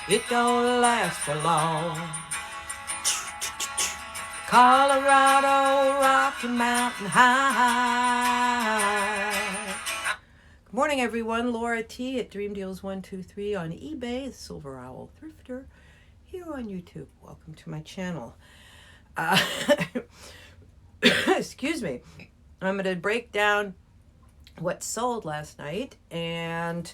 It don't last for long. Colorado, Rocky Mountain High. Good morning, everyone. Laura T. at Dream Deals 123 on eBay, the Silver Owl Thrifter, here on YouTube. Welcome to my channel. Uh, excuse me. I'm going to break down what sold last night and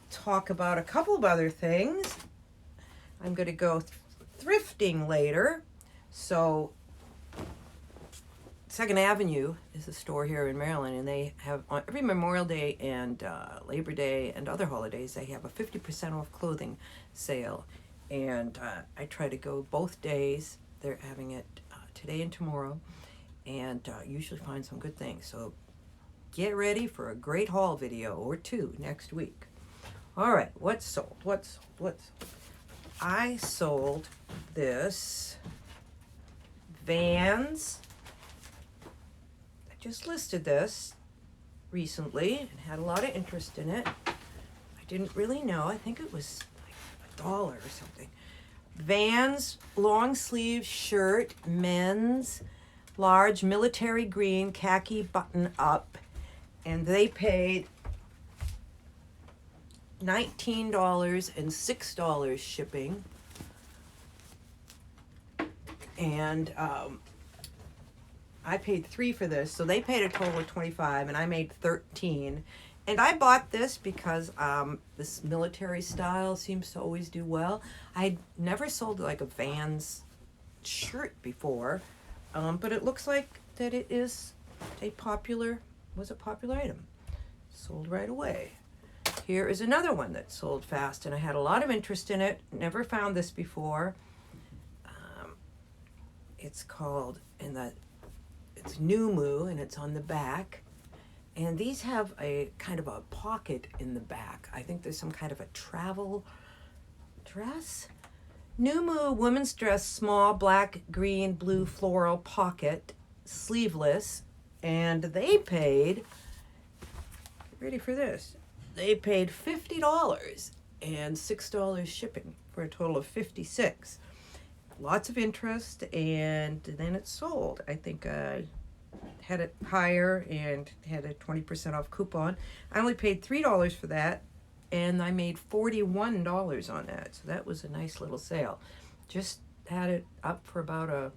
talk about a couple of other things. I'm going to go thrifting later. So, Second Avenue is a store here in Maryland, and they have on every Memorial Day and Labor Day and other holidays, they have a 50% off clothing sale. And I try to go both days. They're having it today and tomorrow, and usually find some good things. So get ready for a great haul video or two next week. All right, what's sold? What's I sold this Vans. I just listed this recently and had a lot of interest in it. I didn't really know. I think it was like $1 or something. Vans long sleeve shirt, men's, large military green khaki button up, and they paid $19 and $6 shipping. And I paid $3 for this, so they paid a total of $25, and I made $13. And I bought this because this military style seems to always do well. I'd never sold like a Vans shirt before, but it looks like that it is a popular item. Sold right away. Here is another one that sold fast, and I had a lot of interest in it. Never found this before. It's called, it's Numu, and it's on the back. And these have a kind of a pocket in the back. I think there's some kind of a travel dress. Numu women's dress, small, black, green, blue floral pocket, sleeveless. And they paid, get ready for this, they paid $50 and $6 shipping for a total of $56. Lots of interest, and then it sold. I think I had it higher and had a 20% off coupon. I only paid $3 for that, and I made $41 on that. So that was a nice little sale. Just had it up for about a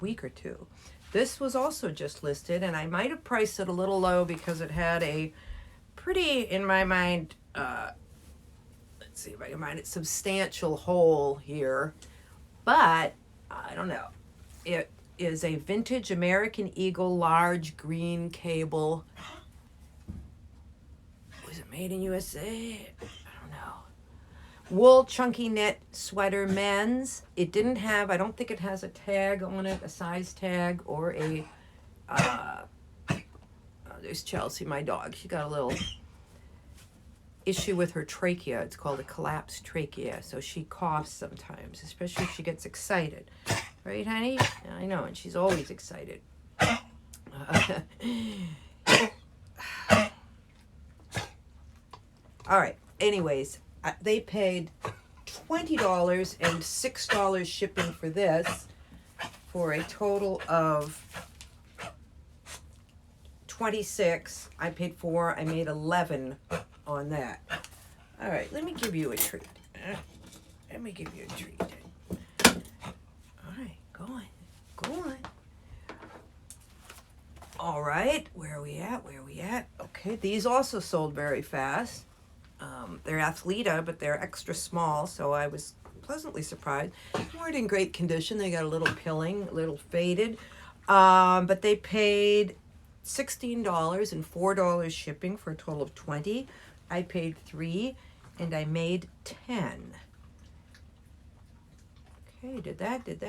week or two. This was also just listed, and I might have priced it a little low because it had a pretty, in my mind, let's see if I can find it, substantial hole here. But, I don't know, it is a vintage American Eagle large green cable. Was it made in USA? I don't know. Wool chunky knit sweater men's. It didn't have, I don't think it has a tag on it, a size tag, or a, there's Chelsea, my dog. She got a little issue with her trachea. It's called a collapsed trachea, so she coughs sometimes, especially if she gets excited. Right, honey? I know, and she's always excited. All right, anyways, they paid $20 and $6 shipping for this, for a total of $26. I paid $4. I made $11 on that. All right, let me give you a treat. Let me give you a treat. All right, go on. All right, where are we at? Okay, these also sold very fast. They're Athleta, but they're extra small, so I was pleasantly surprised. They weren't in great condition. They got a little pilling, a little faded, but they paid $16 and $4 shipping for a total of $20. I paid $3, and I made $10. Okay, did that. Didn't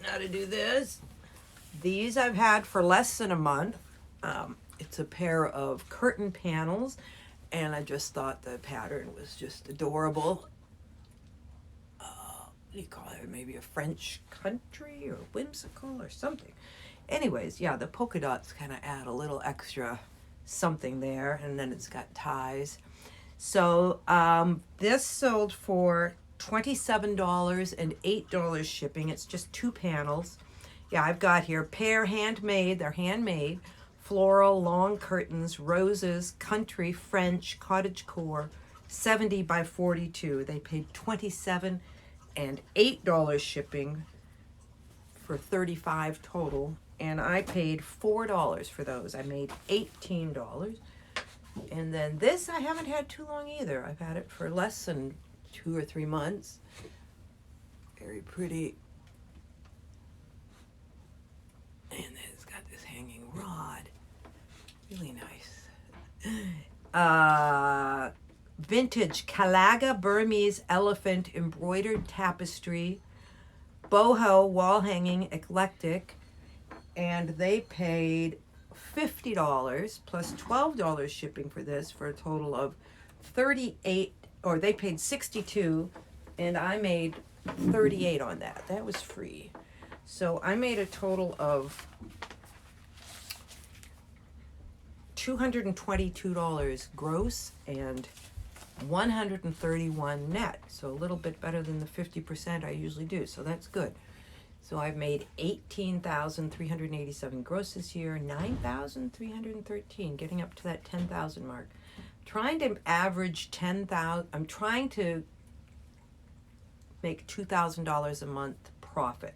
know how to do this. These I've had for less than a month. It's a pair of curtain panels, and I just thought the pattern was just adorable. What do you call it? Maybe a French country or whimsical or something. Anyways, yeah, the polka dots kind of add a little extra something there, and then it's got ties. So this sold for $27 and $8 shipping. It's just 2 panels. Yeah, I've got here pear handmade. They're handmade. Floral, long curtains, roses, country, French, cottagecore, 70 by 42. They paid $27 and $8 shipping for 35 total. And I paid $4 for those. I made $18. And then this I haven't had too long either. I've had it for less than 2 or 3 months. Very pretty. And then it's got this hanging rod. Really nice. Vintage Calaga Burmese elephant embroidered tapestry. Boho wall hanging eclectic. And they paid $50 plus $12 shipping for this for a total of 38, or they paid 62 and I made 38 on that. That was free. So I made a total of $222 gross and $131 net. So a little bit better than the 50% I usually do. So that's good. So I've made 18,387 gross this year, 9,313, getting up to that 10,000 mark. Trying to average 10,000. I'm trying to make $2,000 a month profit.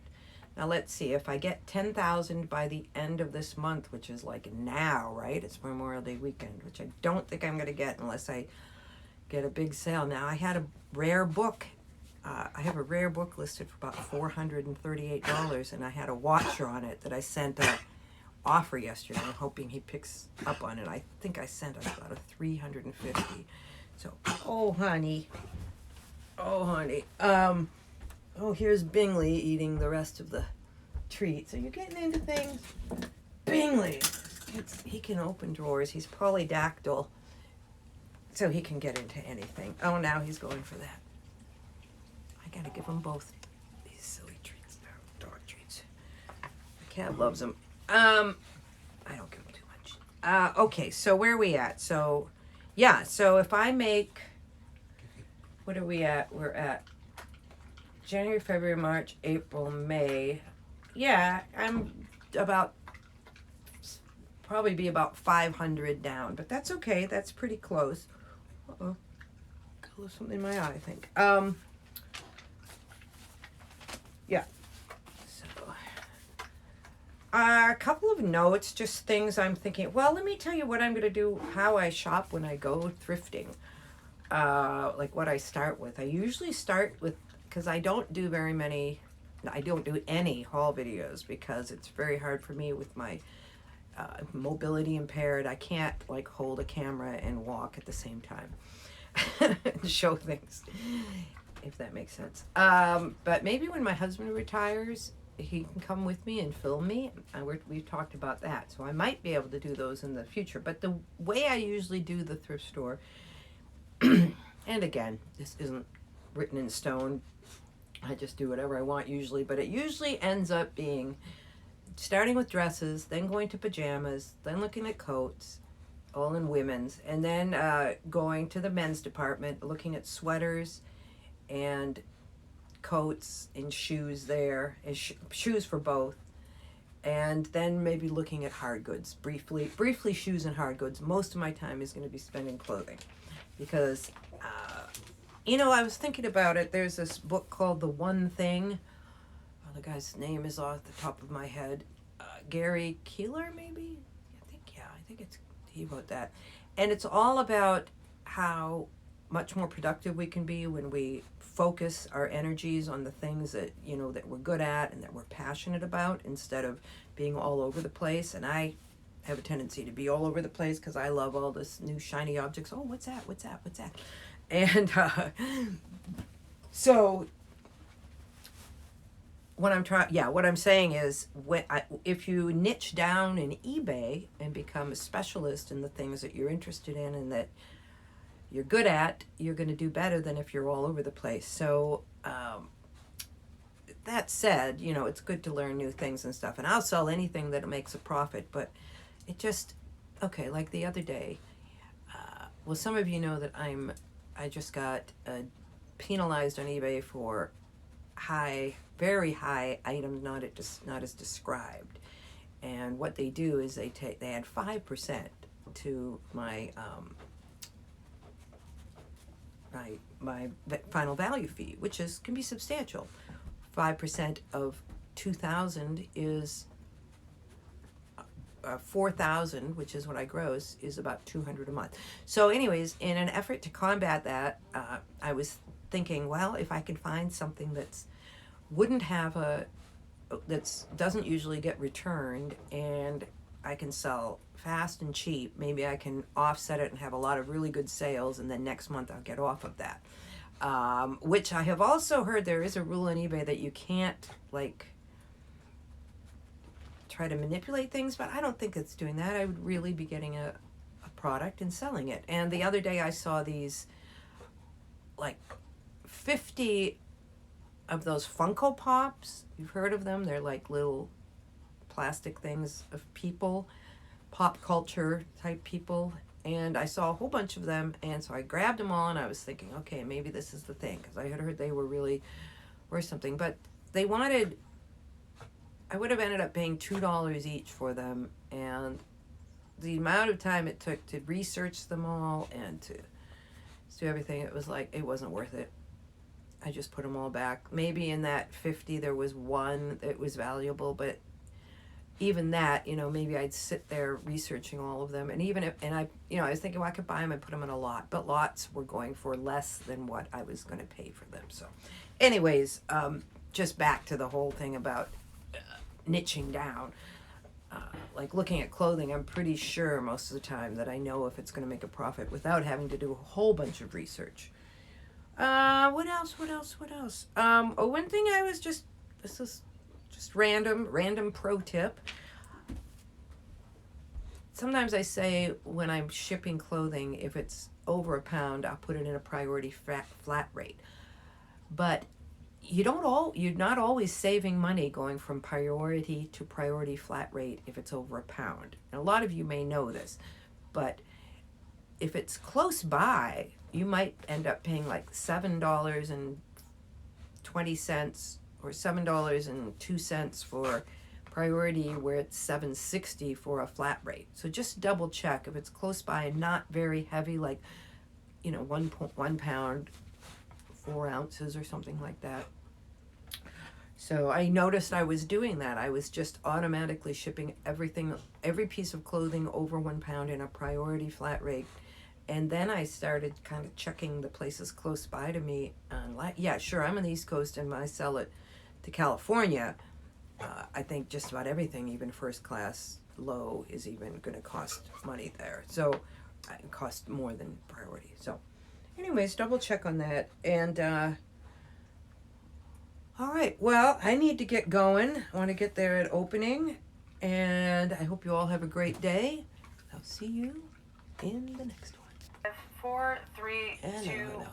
Now let's see, if I get 10,000 by the end of this month, which is like now, right? It's Memorial Day weekend, which I don't think I'm going to get unless I get a big sale. Now I had a rare book. I have a rare book listed for about $438, and I had a watcher on it that I sent a offer yesterday, hoping he picks up on it. I think I sent about a $350. So, oh honey. Here's Bingley eating the rest of the treats. Are you getting into things? Bingley, he can open drawers. He's polydactyl, so he can get into anything. Oh, now he's going for that. I gotta give them both these silly treats now, dog treats. The cat loves them. I don't give them too much. Okay, so where are we at? So, yeah, so if I make, what are we at? We're at January, February, March, April, May. Yeah, I'm probably be about 500 down, but that's okay. That's pretty close. Uh-oh. Got a little something in my eye, I think. Yeah. So, a couple of notes, just things I'm thinking. Well, let me tell you what I'm going to do, how I shop when I go thrifting. Like what I start with. I usually start with, because I don't do any haul videos because it's very hard for me with my mobility impaired. I can't like hold a camera and walk at the same time and show things, if that makes sense. But maybe when my husband retires, he can come with me and film me. We've talked about that, so I might be able to do those in the future. But the way I usually do the thrift store, and again, this isn't written in stone, I just do whatever I want usually, but it usually ends up being starting with dresses, then going to pajamas, then looking at coats, all in women's, and then going to the men's department, looking at sweaters and coats and shoes there, and shoes for both, and then maybe looking at hard goods, briefly shoes and hard goods. Most of my time is going to be spent in clothing because I was thinking about it. There's this book called The One Thing. Oh, the guy's name is off the top of my head. Gary Keeler, maybe? I think he wrote that. And it's all about how much more productive we can be when we focus our energies on the things that, that we're good at and that we're passionate about instead of being all over the place. And I have a tendency to be all over the place because I love all this new shiny objects. Oh, what's that? And so what I'm saying is if you niche down in eBay and become a specialist in the things that you're interested in and that you're good at, you're going to do better than if you're all over the place. So that said, it's good to learn new things and stuff. And I'll sell anything that makes a profit, but it just, okay, like the other day, well, some of you know that I just got penalized on eBay for very high items not as described. And what they do is they add 5% to my my final value fee, which can be substantial. 5% of 2,000 is 4,000, which is what I gross, is about 200 a month. So, anyways, in an effort to combat that, I was thinking, well, if I can find something that doesn't usually get returned, and I can sell fast and cheap, maybe I can offset it and have a lot of really good sales, and then next month I'll get off of that. Which I have also heard there is a rule on eBay that you can't try to manipulate things, but I don't think it's doing that. I would really be getting a product and selling it. And the other day I saw these 50 of those Funko Pops. You've heard of them? They're like little plastic things of people, pop culture type people. And I saw a whole bunch of them, and so I grabbed them all, and I was thinking, okay, maybe this is the thing, because I had heard they were really worth something. But I would have ended up paying $2 each for them, and the amount of time it took to research them all and to do everything, it wasn't worth it. I just put them all back. Maybe in that 50 there was one that was valuable, but even that, maybe I'd sit there researching all of them, and I was thinking, well, I could buy them and put them in a lot, but lots were going for less than what I was going to pay for them. So, anyways, just back to the whole thing about niching down. Like looking at clothing, I'm pretty sure most of the time that I know if it's going to make a profit without having to do a whole bunch of research. What else? One thing this is just random pro tip. Sometimes I say when I'm shipping clothing, if it's over a pound, I'll put it in a priority flat rate. But you're not always saving money going from priority to priority flat rate if it's over a pound. And a lot of you may know this, but if it's close by, you might end up paying like $7.20 or $7.02 for priority, where it's $7.60 for a flat rate. So just double check if it's close by and not very heavy, like 1 pound, 4 ounces or something like that. So I noticed I was doing that. I was just automatically shipping every piece of clothing over 1 pound in a priority flat rate. And then I started kind of checking the places close by to me. Yeah, sure, I'm on the East Coast and I sell it to California. I think just about everything, even first class low, is even going to cost money there. So it costs more than priority. So anyways, double check on that. And all right, well, I need to get going. I want to get there at opening. And I hope you all have a great day. I'll see you in the next one. 4, 3, 2, 1.